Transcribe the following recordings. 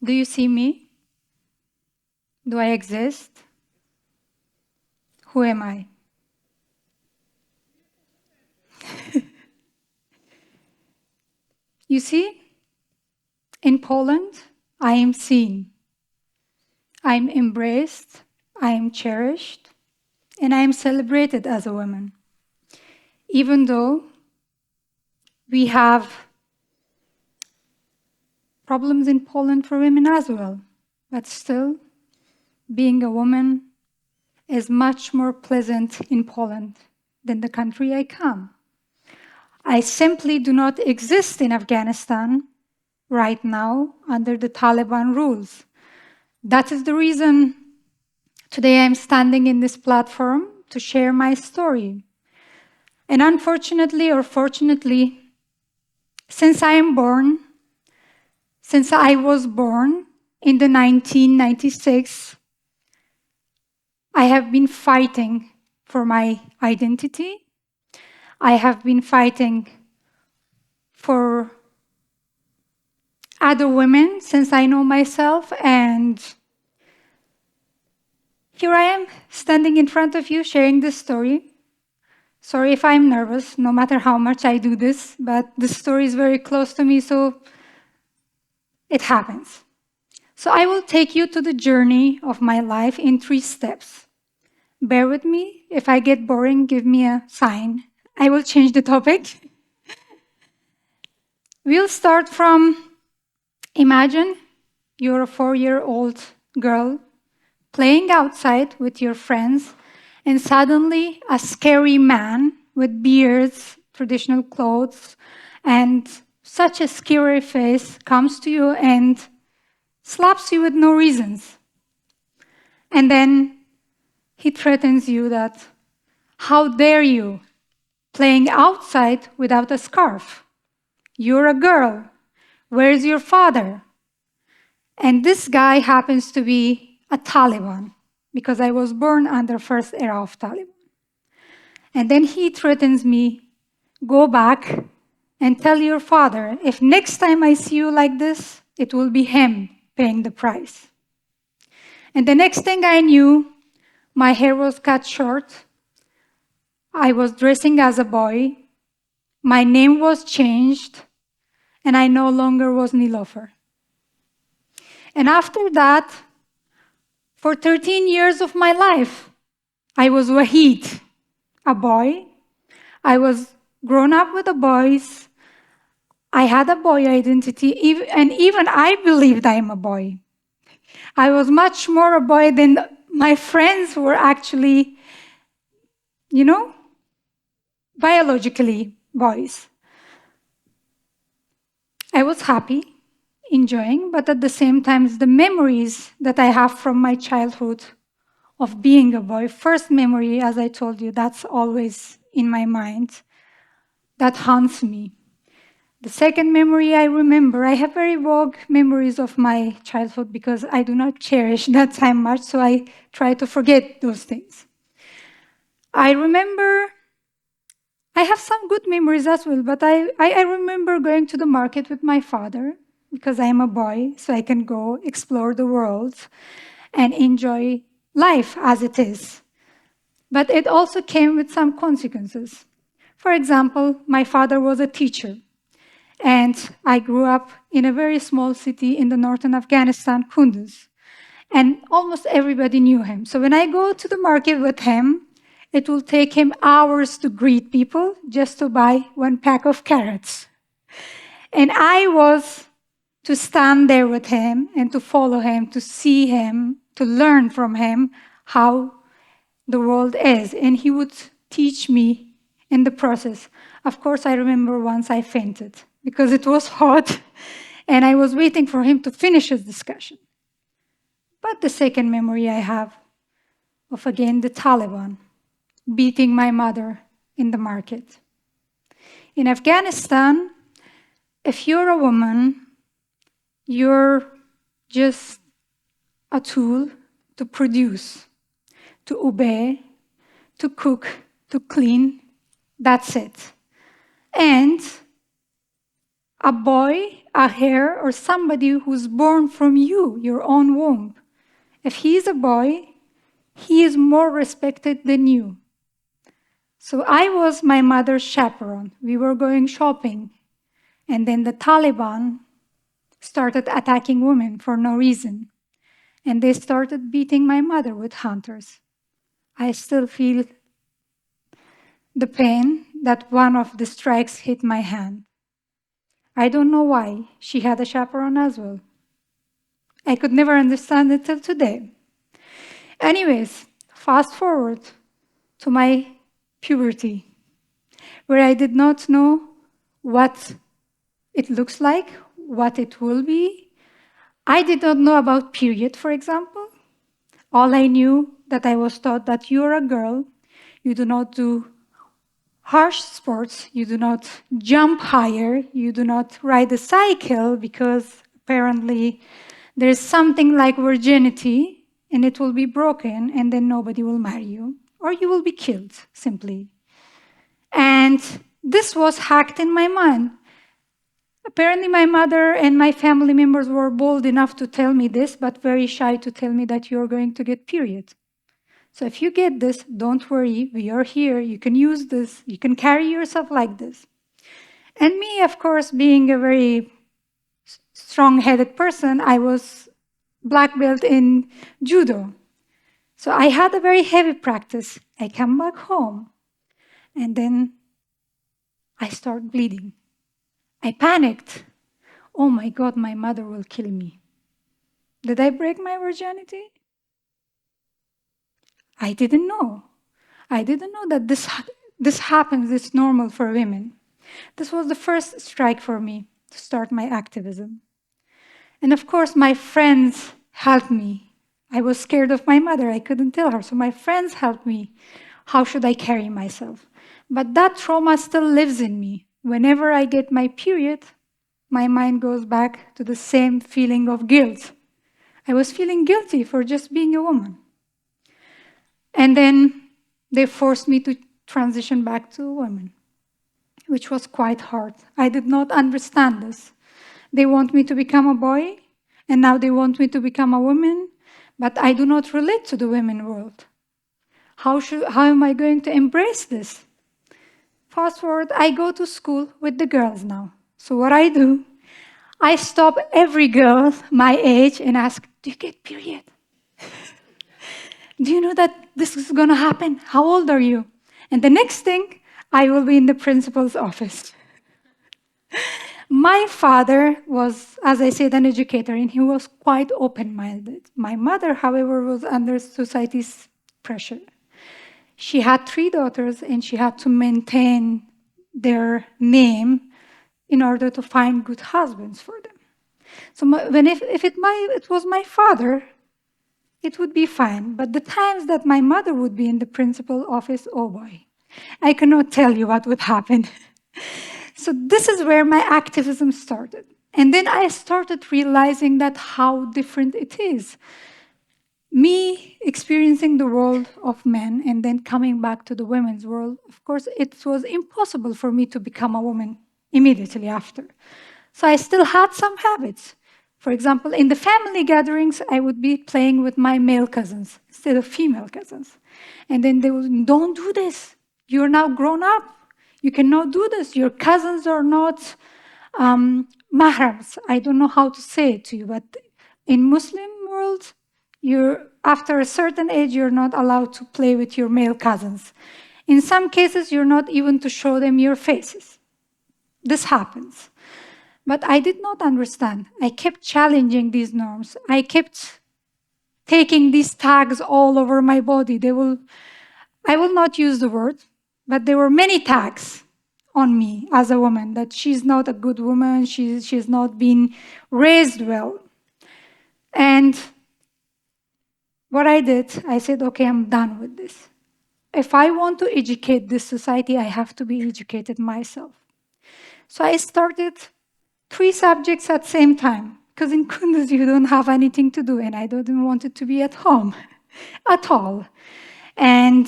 Do you see me? Do I exist? Who am I? You see, in Poland, I am seen. I am embraced, I am cherished, and I am celebrated as a woman. Even though we have problems in Poland for women as well, but still, being a woman is much more pleasant in Poland than the country I come. I simply do not exist in Afghanistan right now under the Taliban rules. That is the reason today I'm standing in this platform to share my story. And unfortunately or fortunately, since I was born in the 1996, I have been fighting for my identity. I have been fighting for other women since I know myself, and here I am standing in front of you sharing this story. Sorry if I'm nervous, no matter how much I do this, but this story is very close to me, so it happens. So I will take you to the journey of my life in 3 steps. Bear with me. If I get boring, give me a sign. I will change the topic. We'll start from, imagine you're a 4-year-old girl playing outside with your friends, and suddenly a scary man with beards, traditional clothes, and such a scary face comes to you and slaps you with no reasons. And then he threatens you that, how dare you playing outside without a scarf? You're a girl. Where's your father? And this guy happens to be a Taliban, because I was born under first era of Taliban. And then he threatens me, go back and tell your father, if next time I see you like this, it will be him paying the price. And the next thing I knew, my hair was cut short. I was dressing as a boy. My name was changed, and I no longer was Nilofar. And after that, for 13 years of my life, I was Wahid, a boy. I was grown up with the boys. I had a boy identity, and even I believed I am a boy. I was much more a boy than my friends who were actually, biologically boys. I was happy, enjoying, but at the same time, the memories that I have from my childhood of being a boy, first memory, as I told you, that's always in my mind. That haunts me. The second memory I remember, I have very vague memories of my childhood because I do not cherish that time much, so I try to forget those things. I remember, I have some good memories as well, but I remember going to the market with my father because I'm a boy, so I can go explore the world and enjoy life as it is. But it also came with some consequences. For example, my father was a teacher, and I grew up in a very small city in the northern Afghanistan, Kunduz, and almost everybody knew him. So when I go to the market with him, it will take him hours to greet people just to buy 1 pack of carrots. And I was to stand there with him and to follow him, to see him, to learn from him how the world is. And he would teach me in the process. Of course, I remember once I fainted because it was hot and I was waiting for him to finish his discussion. But the second memory I have of, again, the Taliban beating my mother in the market. In Afghanistan, if you're a woman, you're just a tool to produce, to obey, to cook, to clean. That's it. And a boy, a heir, or somebody who's born from you, your own womb. If he is a boy, he is more respected than you. So I was my mother's chaperone. We were going shopping. And then the Taliban started attacking women for no reason. And they started beating my mother with hunters. I still feel the pain that one of the strikes hit my hand. I don't know why. She had a chaperone as well. I could never understand it till today. Anyways, fast forward to my puberty, where I did not know what it looks like, what it will be. I did not know about period, for example. All I knew that I was taught that you're a girl, you do not do harsh sports, you do not jump higher, you do not ride a cycle because apparently there's something like virginity and it will be broken and then nobody will marry you or you will be killed, simply. And this was hacked in my mind. Apparently my mother and my family members were bold enough to tell me this, but very shy to tell me that you're going to get period. So if you get this, don't worry, we are here, you can use this, you can carry yourself like this. And me, of course, being a very strong-headed person, I was black belt in judo. So I had a very heavy practice. I come back home, and then I start bleeding. I panicked. Oh my God, my mother will kill me. Did I break my virginity? I didn't know. I didn't know that this happens, it's normal for women. This was the first strike for me to start my activism. And of course, my friends helped me. I was scared of my mother, I couldn't tell her, so my friends helped me. How should I carry myself? But that trauma still lives in me. Whenever I get my period, my mind goes back to the same feeling of guilt. I was feeling guilty for just being a woman. And then they forced me to transition back to a woman, which was quite hard. I did not understand this. They want me to become a boy, and now they want me to become a woman, but I do not relate to the women world. How am I going to embrace this? Fast forward, I go to school with the girls now. So what I do, I stop every girl my age and ask, do you get period? Do you know that this is going to happen? How old are you? And the next thing, I will be in the principal's office. My father was, as I said, an educator, and he was quite open-minded. My mother, however, was under society's pressure. She had 3 daughters, and she had to maintain their name in order to find good husbands for them. So if it was my father, it would be fine. But the times that my mother would be in the principal office, oh boy, I cannot tell you what would happen. So this is where my activism started. And then I started realizing that how different it is. Me experiencing the world of men and then coming back to the women's world, of course, it was impossible for me to become a woman immediately after. So I still had some habits. For example, in the family gatherings, I would be playing with my male cousins instead of female cousins. And then they would, don't do this. You're now grown up. You cannot do this. Your cousins are not mahrams. I don't know how to say it to you, but in Muslim world, after a certain age, you're not allowed to play with your male cousins. In some cases, you're not even to show them your faces. This happens. But I did not understand. I kept challenging these norms. I kept taking these tags all over my body. I will not use the word, but there were many tags on me as a woman, that she's not a good woman, she's not been raised well. And what I did, I said, okay, I'm done with this. If I want to educate this society, I have to be educated myself. So I started 3 subjects at the same time, because in Kunduz you don't have anything to do, and I didn't want it to be at home at all. And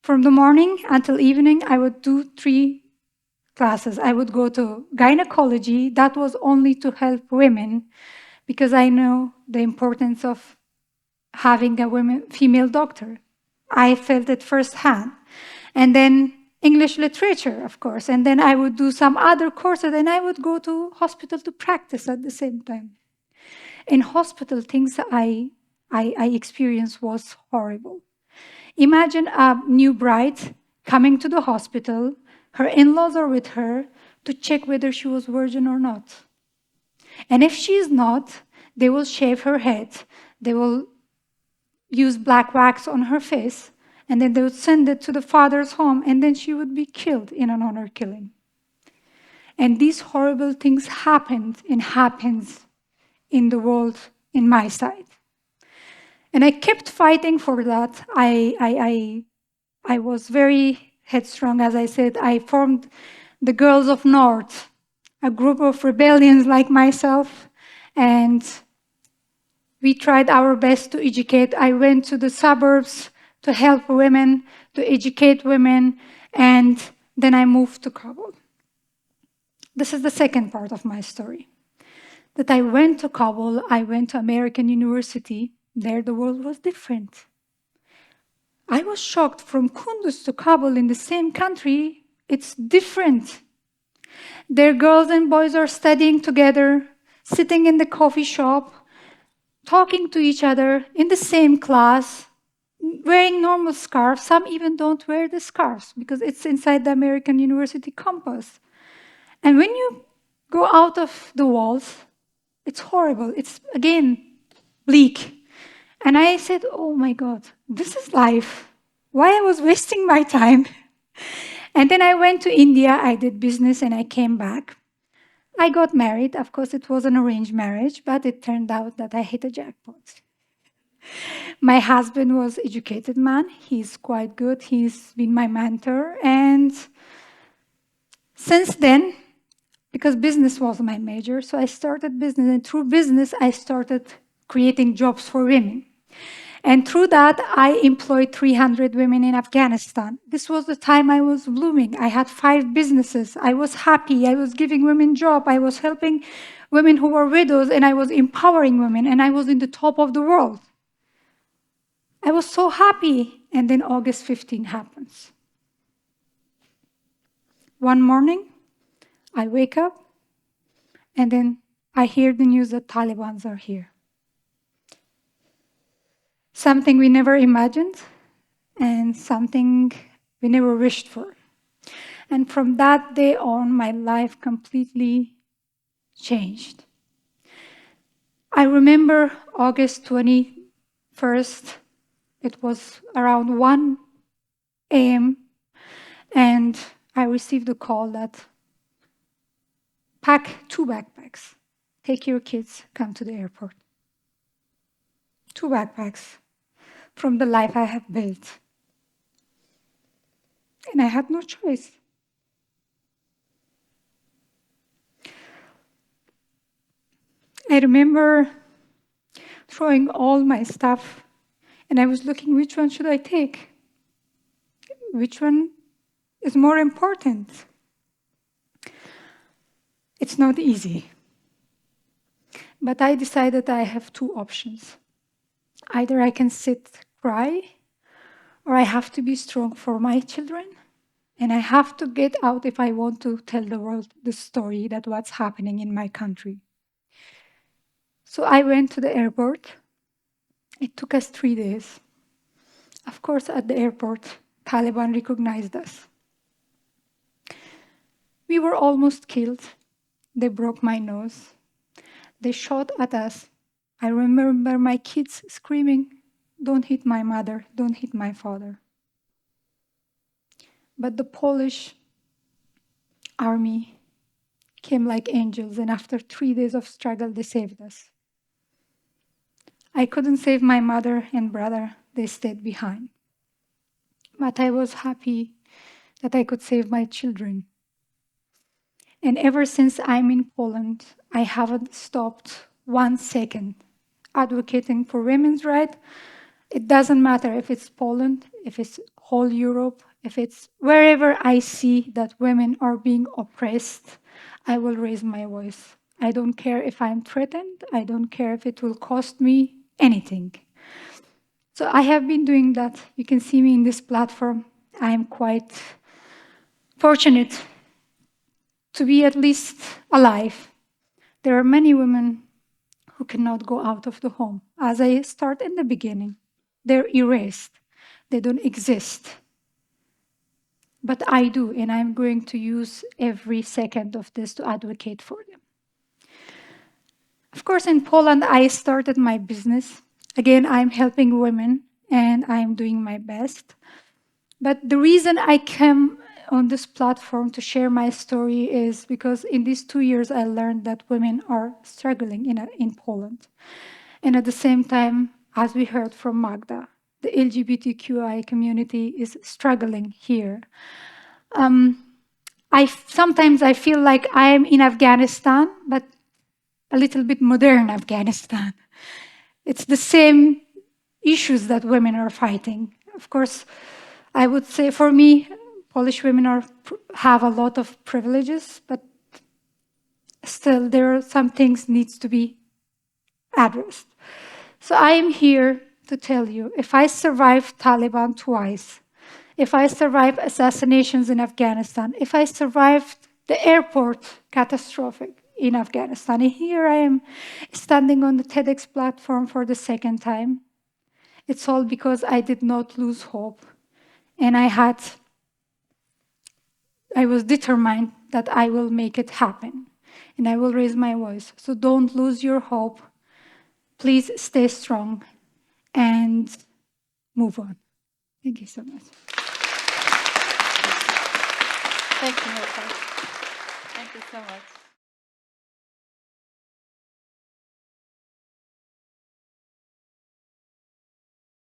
from the morning until evening, I would do 3 classes. I would go to gynecology. That was only to help women because I know the importance of having a female doctor. I felt it firsthand. And then English literature, of course. And then I would do some other courses, and I would go to hospital to practice at the same time. In hospital, things I experienced was horrible. Imagine a new bride coming to the hospital. Her in-laws are with her to check whether she was virgin or not. And if she is not, they will shave her head. They will use black wax on her face, and then they would send it to the father's home, and then she would be killed in an honor killing. And these horrible things happened and happens in the world in my side. And I kept fighting for that. I was very headstrong, as I said. I formed the Girls of North, a group of rebellions like myself, and we tried our best to educate. I went to the suburbs to help women, to educate women, and then I moved to Kabul. This is the second part of my story. That I went to Kabul, I went to American University. There the world was different. I was shocked from Kunduz to Kabul in the same country. It's different. Their girls and boys are studying together, sitting in the coffee shop, talking to each other in the same class, wearing normal scarves. Some even don't wear the scarves because it's inside the American University campus. And when you go out of the walls, it's horrible. It's, again, bleak. And I said, oh my God, this is life. Why I was wasting my time? And then I went to India, I did business, and I came back. I got married. Of course, it was an arranged marriage, but it turned out that I hit a jackpot. My husband was an educated man. He's quite good. He's been my mentor. And since then, because business was my major, so I started business. And through business, I started creating jobs for women. And through that, I employed 300 women in Afghanistan. This was the time I was blooming. I had 5 businesses. I was happy. I was giving women jobs. I was helping women who were widows, and I was empowering women, and I was in the top of the world. I was so happy. And then August 15 happens. One morning, I wake up, and then I hear the news that Taliban are here. Something we never imagined, and something we never wished for. And from that day on, my life completely changed. I remember August 21st, it was around 1 a.m., and I received a call that pack 2 backpacks, take your kids, come to the airport. 2 backpacks from the life I have built. And I had no choice. I remember throwing all my stuff, and I was looking, which one should I take? Which one is more important? It's not easy. But I decided I have 2 options. Either I can sit, cry, or I have to be strong for my children, and I have to get out if I want to tell the world the story that what's happening in my country. So I went to the airport. It took us 3 days. Of course, at the airport, Taliban recognized us. We were almost killed. They broke my nose. They shot at us. I remember my kids screaming, "Don't hit my mother, don't hit my father." But the Polish army came like angels, and after 3 days of struggle, they saved us. I couldn't save my mother and brother. They stayed behind. But I was happy that I could save my children. And ever since I'm in Poland, I haven't stopped 1 second advocating for women's rights. It doesn't matter if it's Poland, if it's whole Europe, If it's wherever I see that women are being oppressed, I will raise my voice. I don't care if I'm threatened. I don't care if it will cost me anything. So I have been doing that. You can see me in this platform. I'm quite fortunate to be at least alive. There are many women who cannot go out of the home. As I start in the beginning, they're erased. They don't exist. But I do, and I'm going to use every second of this to advocate for them. Of course, in Poland, I started my business. Again, I'm helping women, and I'm doing my best. But the reason I came on this platform to share my story is because in these 2 years, I learned that women are struggling in Poland. And at the same time, as we heard from Magda, the LGBTQI community is struggling here. Sometimes I feel like I am in Afghanistan, but a little bit modern Afghanistan. It's the same issues that women are fighting. Of course, I would say for me, Polish women have a lot of privileges, but still there are some things needs to be addressed. So I am here to tell you, if I survived Taliban twice, if I survived assassinations in Afghanistan, if I survived the airport catastrophe in Afghanistan, and here I am standing on the TEDx platform for the second time, it's all because I did not lose hope. And I was determined that I will make it happen. And I will raise my voice. So don't lose your hope. Please stay strong and move on. Thank you so much. Thank you, Nilofar.